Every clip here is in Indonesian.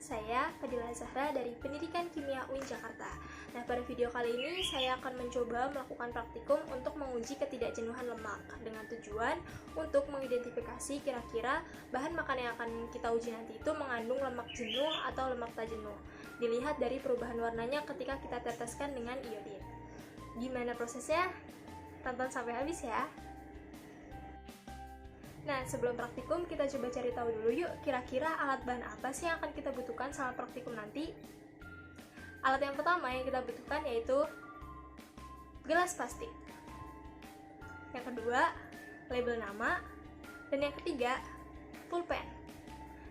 saya Fadila Zahra dari Pendidikan Kimia UIN Jakarta. Nah, pada video kali ini saya akan mencoba melakukan praktikum untuk menguji ketidakjenuhan lemak dengan tujuan untuk mengidentifikasi kira-kira bahan makan yang akan kita uji nanti itu mengandung lemak jenuh atau lemak tak jenuh. Dilihat dari perubahan warnanya ketika kita teteskan dengan iodin. Gimana prosesnya? Tonton sampai habis ya. Nah, sebelum praktikum, kita coba cari tahu dulu yuk, kira-kira alat bahan apa sih yang akan kita butuhkan selama praktikum nanti? Alat yang pertama yang kita butuhkan yaitu gelas plastik. Yang kedua, label nama. Dan yang ketiga, pulpen.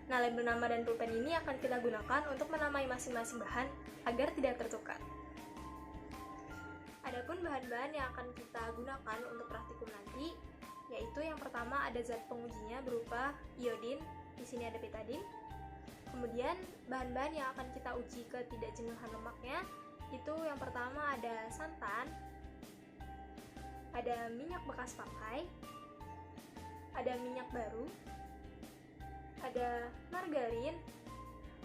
Nah, label nama dan pulpen ini akan kita gunakan untuk menamai masing-masing bahan agar tidak tertukar. Adapun bahan-bahan yang akan kita gunakan untuk praktikum nanti, yaitu yang pertama ada zat pengujinya berupa iodin, di sini ada betadin. Kemudian bahan-bahan yang akan kita uji ketidakjenuhan lemaknya itu yang pertama ada santan, ada minyak bekas pakai, ada minyak baru, ada margarin,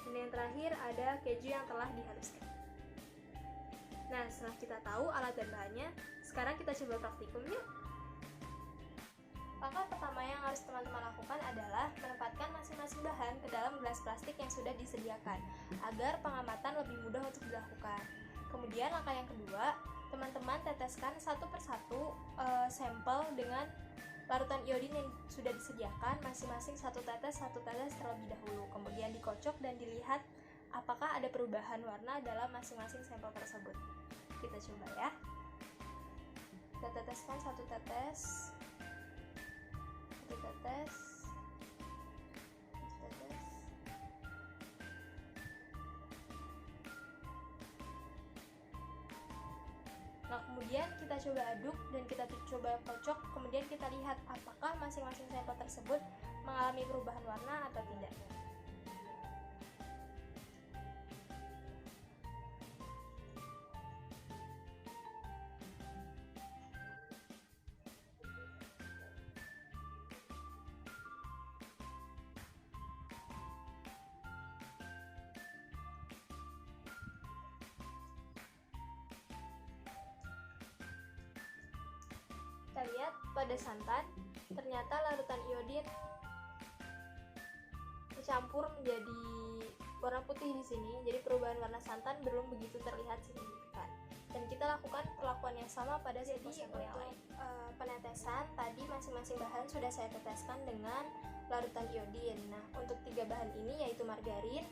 dan yang terakhir ada keju yang telah dihaluskan. Nah, setelah kita tahu alat dan bahannya, sekarang kita coba praktikum yuk. Langkah pertama yang harus teman-teman lakukan adalah menempatkan masing-masing bahan ke dalam gelas plastik yang sudah disediakan agar pengamatan lebih mudah untuk dilakukan. Kemudian langkah yang kedua, teman-teman teteskan satu persatu sampel dengan larutan iodin yang sudah disediakan masing-masing satu tetes terlebih dahulu. Kemudian dikocok dan dilihat apakah ada perubahan warna dalam masing-masing sampel tersebut. Kita coba ya. Kita teteskan satu tetes. Nah, kemudian kita coba aduk dan kita coba kocok, kemudian kita lihat apakah masing-masing sampel tersebut mengalami perubahan warna atau tidak. Kita lihat pada santan, ternyata larutan iodin bercampur menjadi warna putih di sini. Jadi perubahan warna santan belum begitu terlihat signifikan. Dan kita lakukan perlakuan yang sama pada sampel yang lain. Penetesan tadi masing-masing bahan sudah saya teteskan dengan larutan iodin. Nah, untuk 3 bahan ini yaitu margarin,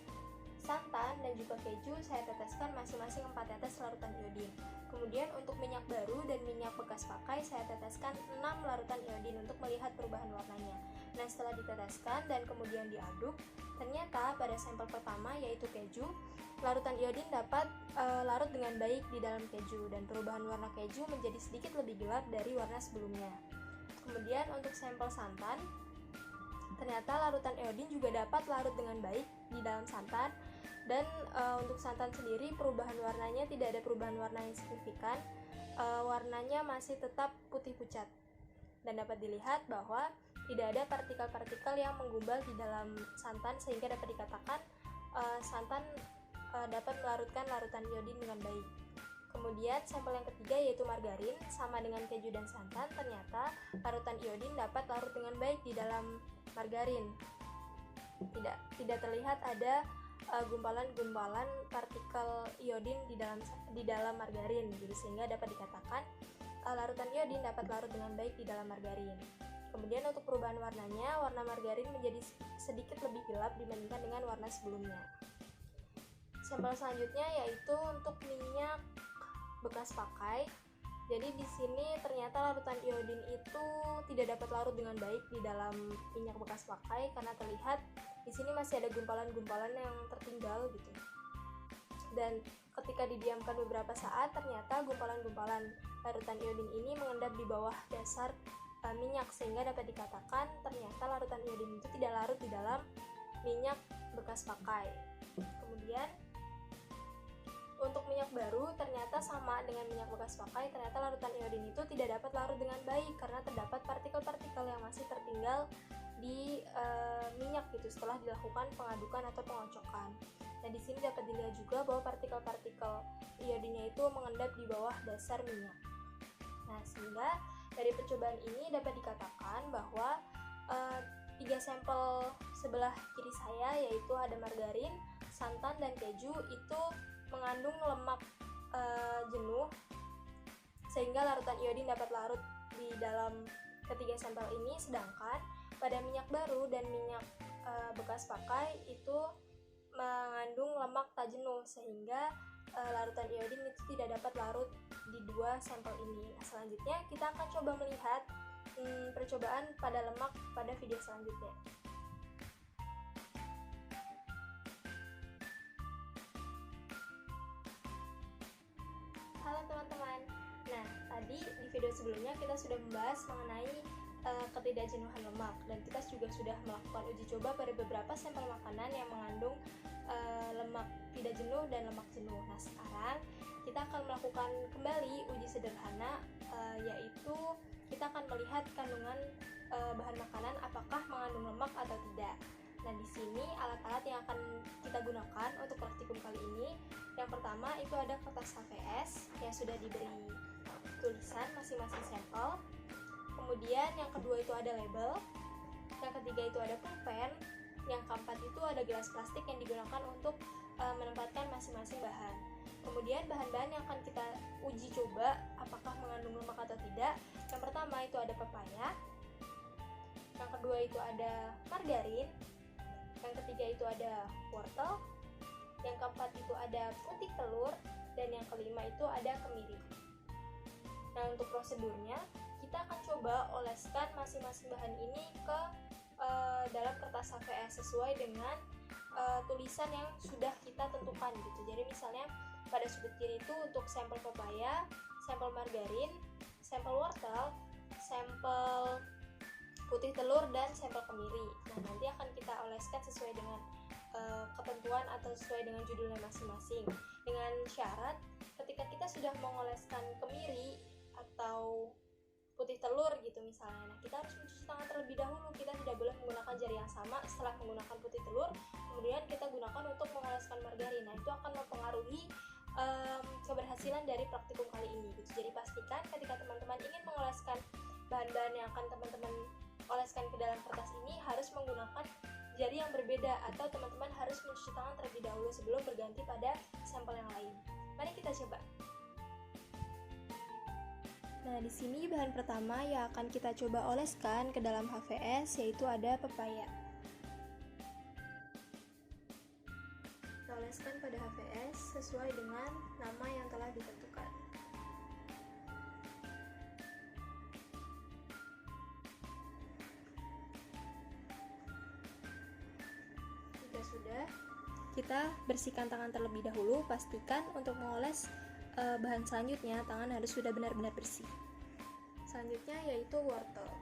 santan, dan juga keju saya teteskan masing-masing 4 tetes larutan iodin. Kemudian untuk minyak baru dan minyak bekas pakai saya teteskan 6 larutan iodin untuk melihat perubahan warnanya. Nah, setelah diteteskan dan kemudian diaduk, ternyata pada sampel pertama yaitu keju, larutan iodin dapat larut dengan baik di dalam keju dan perubahan warna keju menjadi sedikit lebih gelap dari warna sebelumnya. Kemudian untuk sampel santan, ternyata larutan iodin juga dapat larut dengan baik di dalam santan. Dan untuk santan sendiri perubahan warnanya tidak ada perubahan warna yang signifikan, warnanya masih tetap putih pucat dan dapat dilihat bahwa tidak ada partikel-partikel yang menggumpal di dalam santan sehingga dapat dikatakan santan dapat melarutkan larutan iodin dengan baik. Kemudian sampel yang ketiga yaitu margarin, sama dengan keju dan santan, ternyata larutan iodin dapat larut dengan baik di dalam margarin. Tidak terlihat ada gumpalan-gumpalan partikel iodin di dalam margarin, jadi sehingga dapat dikatakan larutan iodin dapat larut dengan baik di dalam margarin. Kemudian untuk perubahan warnanya, warna margarin menjadi sedikit lebih gelap dibandingkan dengan warna sebelumnya. Sampel selanjutnya yaitu untuk minyak bekas pakai. Jadi di sini ternyata larutan iodin itu tidak dapat larut dengan baik di dalam minyak bekas pakai karena terlihat di sini masih ada gumpalan-gumpalan yang tertinggal gitu. Dan ketika didiamkan beberapa saat, ternyata gumpalan-gumpalan larutan iodin ini mengendap di bawah dasar minyak sehingga dapat dikatakan ternyata larutan iodin itu tidak larut di dalam minyak bekas pakai. Kemudian untuk minyak baru ternyata sama dengan minyak bekas pakai, ternyata larutan iodin itu tidak dapat larut dengan baik karena terdapat partikel-partikel yang masih tertinggal di minyak gitu setelah dilakukan pengadukan atau pengocokan. di sini dapat dilihat juga bahwa partikel-partikel iodinnya itu mengendap di bawah dasar minyak. Nah, sehingga dari percobaan ini dapat dikatakan bahwa 3 sampel sebelah kiri saya, yaitu ada margarin, santan, dan keju, itu mengandung lemak jenuh, sehingga larutan iodin dapat larut di dalam ketiga sampel ini. Sedangkan pada minyak baru dan minyak bekas pakai itu mengandung lemak tak jenuh, sehingga larutan iodin itu tidak dapat larut di 2 sampel ini. Nah, selanjutnya kita akan coba melihat percobaan pada lemak pada video selanjutnya. Halo teman-teman. Nah, tadi di video sebelumnya kita sudah membahas mengenai ketidakjenuhan lemak, dan kita juga sudah melakukan uji coba pada beberapa sampel makanan yang mengandung lemak tidak jenuh dan lemak jenuh. Nah, sekarang kita akan melakukan kembali uji sederhana, yaitu kita akan melihat kandungan bahan makanan apakah mengandung lemak atau tidak. Nah, di sini alat-alat yang akan kita gunakan untuk praktikum kali ini, yang pertama itu ada kertas HVS yang sudah diberi tulisan masing-masing sampel. Kemudian yang kedua itu ada label. Yang ketiga itu ada pulpen. Yang keempat itu ada gelas plastik yang digunakan untuk menempatkan masing-masing bahan. Kemudian bahan-bahan yang akan kita uji coba apakah mengandung lemak atau tidak. Yang pertama itu ada pepaya. Yang kedua itu ada margarin. Yang ketiga itu ada wortel. Yang keempat itu ada putih telur. Dan yang kelima itu ada kemiri. Nah, untuk prosedurnya kita akan coba oleskan masing-masing bahan ini ke dalam kertas HVS sesuai dengan tulisan yang sudah kita tentukan gitu. Jadi misalnya pada sudut kiri itu untuk sampel pepaya, sampel margarin, sampel wortel, sampel putih telur, dan sampel kemiri. Nah, nanti akan kita oleskan sesuai dengan ketentuan atau sesuai dengan judulnya masing-masing. Dengan syarat ketika kita sudah mengoleskan kemiri atau putih telur gitu misalnya, nah kita harus mencuci tangan terlebih dahulu. Kita tidak boleh menggunakan jari yang sama setelah menggunakan putih telur, kemudian kita gunakan untuk mengoleskan margarin. Nah, itu akan mempengaruhi keberhasilan dari praktikum kali ini gitu. Jadi pastikan ketika teman-teman ingin mengoleskan bahan-bahan yang akan teman-teman oleskan ke dalam kertas ini harus menggunakan jari yang berbeda, atau teman-teman harus mencuci tangan terlebih dahulu sebelum berganti pada sampel yang lain. Mari kita coba. Nah, di sini bahan pertama yang akan kita coba oleskan ke dalam HVS yaitu ada pepaya. Kita oleskan pada HVS sesuai dengan nama yang telah ditentukan. Jika sudah, kita bersihkan tangan terlebih dahulu. Pastikan untuk mengoles bahan selanjutnya tangan harus sudah benar-benar bersih. Selanjutnya yaitu wortel.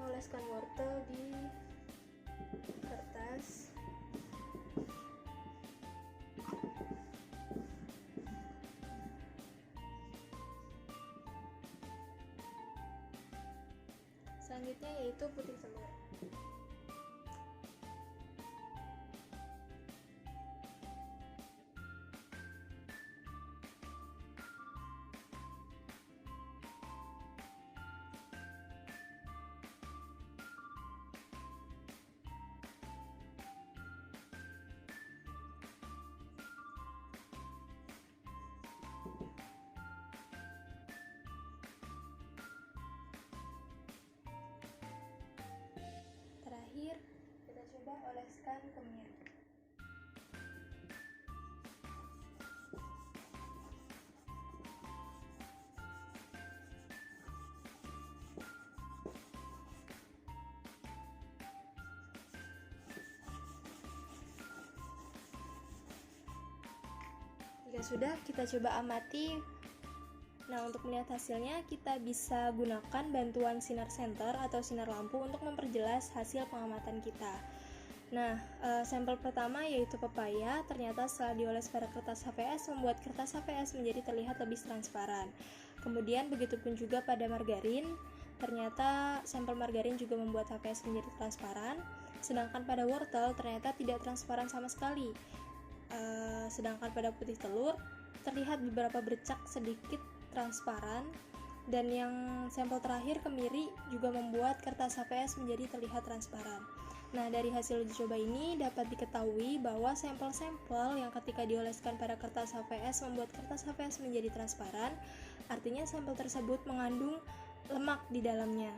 Oleskan wortel di kertas. Selanjutnya yaitu putih telur. Terakhir, kita coba oleskan kemiri. Jika sudah, kita coba amati. Nah, untuk melihat hasilnya, kita bisa gunakan bantuan sinar senter atau sinar lampu untuk memperjelas hasil pengamatan kita. Nah, sampel pertama yaitu pepaya, ternyata setelah dioles pada kertas HVS membuat kertas HVS menjadi terlihat lebih transparan. Kemudian begitupun juga pada margarin, ternyata sampel margarin juga membuat HVS menjadi transparan. sedangkan pada wortel ternyata tidak transparan sama sekali. Sedangkan pada putih telur terlihat beberapa bercak sedikit transparan, dan yang sampel terakhir kemiri juga membuat kertas HVS menjadi terlihat transparan. Nah, dari hasil uji coba ini dapat diketahui bahwa sampel-sampel yang ketika dioleskan pada kertas HVS membuat kertas HVS menjadi transparan, artinya sampel tersebut mengandung lemak di dalamnya.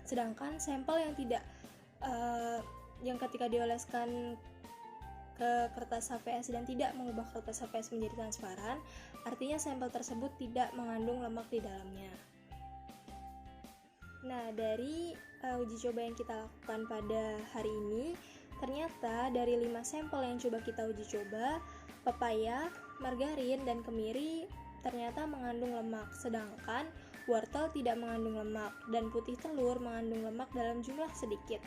Sedangkan sampel yang tidak yang ketika dioleskan ke kertas HVS dan tidak mengubah kertas HVS menjadi transparan, artinya sampel tersebut tidak mengandung lemak di dalamnya. Nah, dari uji coba yang kita lakukan pada hari ini, ternyata dari 5 sampel yang coba kita uji coba, pepaya, margarin, dan kemiri ternyata mengandung lemak, sedangkan wortel tidak mengandung lemak, dan putih telur mengandung lemak dalam jumlah sedikit.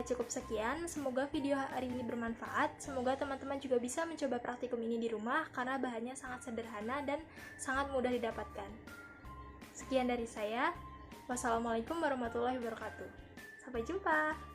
Cukup sekian, semoga video hari ini bermanfaat. Semoga teman-teman juga bisa mencoba praktikum ini di rumah karena bahannya sangat sederhana dan sangat mudah didapatkan. Sekian dari saya. Wassalamualaikum warahmatullahi wabarakatuh. Sampai jumpa.